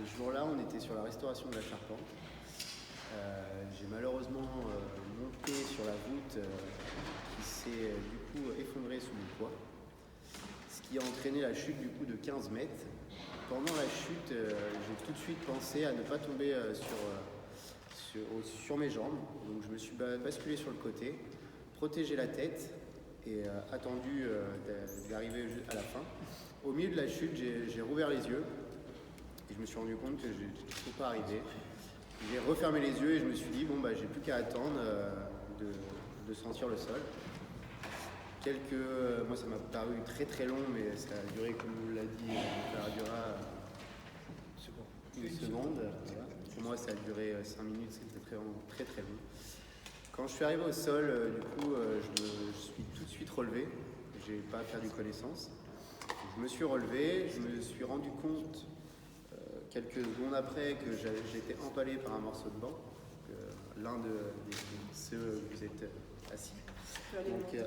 Ce jour-là, on était sur la restauration de la charpente. J'ai malheureusement monté sur la voûte qui s'est du coup effondrée sous mon poids, ce qui a entraîné la chute du coup de 15 mètres. Pendant la chute, j'ai tout de suite pensé à ne pas tomber sur mes jambes, donc je me suis basculé sur le côté, protégé la tête et attendu d'arriver à la fin. Au milieu de la chute, j'ai rouvert les yeux et je me suis rendu compte que je ne suis pas arrivé. J'ai refermé les yeux et je me suis dit, bon, bah, j'ai plus qu'à attendre de sentir le sol. Moi, ça m'a paru très très long, mais ça a duré, comme vous l'a dit, ça durera une seconde. Voilà. Pour moi, ça a duré 5 minutes, c'était vraiment très très long. Quand je suis arrivé au sol, je suis tout de suite relevé. Je n'ai pas perdu connaissance. Je me suis relevé, je me suis rendu compte quelques secondes après que j'étais empalé par un morceau de banc, l'un de ceux où vous êtes assis. Donc,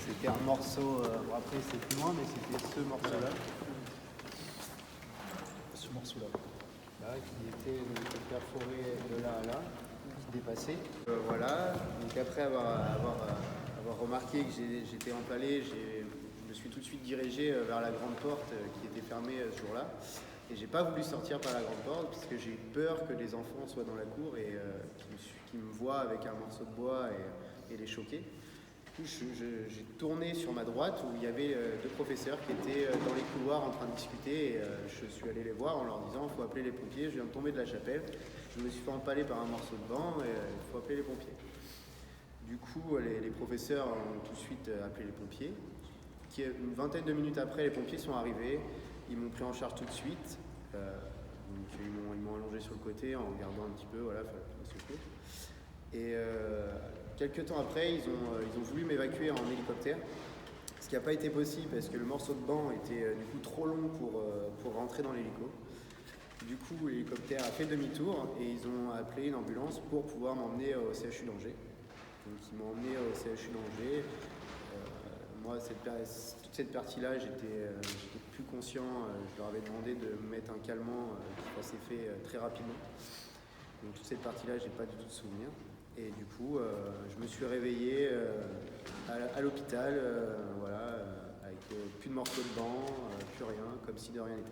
c'était un morceau, bon après c'est plus loin, mais c'était ce morceau-là. Ce morceau-là, là, qui était perforé de là à là, qui dépassait. Voilà, donc après avoir remarqué que j'étais empalé, je me suis tout de suite dirigé vers la grande porte qui était fermée ce jour-là. Et j'ai pas voulu sortir par la grande porte parce que j'ai eu peur que les enfants soient dans la cour et qu'ils me voient avec un morceau de bois et les choquer. Du coup, j'ai tourné sur ma droite où il y avait deux professeurs qui étaient dans les couloirs en train de discuter. Et, je suis allé les voir en leur disant il faut appeler les pompiers, je viens de tomber de la chapelle. Je me suis fait empaler par un morceau de banc et il faut appeler les pompiers. Du coup, les professeurs ont tout de suite appelé les pompiers. Une vingtaine de minutes après, les pompiers sont arrivés. Ils m'ont pris en charge tout de suite. Donc, ils m'ont allongé sur le côté en regardant un petit peu, voilà, fallait pas me secouer. Et quelques temps après, ils ont voulu m'évacuer en hélicoptère. Ce qui n'a pas été possible parce que le morceau de banc était du coup trop long pour rentrer dans l'hélico. Du coup, l'hélicoptère a fait demi-tour et ils ont appelé une ambulance pour pouvoir m'emmener au CHU d'Angers. Donc ils m'ont emmené au CHU d'Angers. Moi, toute cette partie-là, j'étais plus conscient. Je leur avais demandé de me mettre un calmant qui s'est fait très rapidement. Donc toute cette partie-là, j'ai pas du tout de souvenir. Et du coup, je me suis réveillé à l'hôpital, voilà, avec plus de morceaux de banc, plus rien, comme si de rien n'était.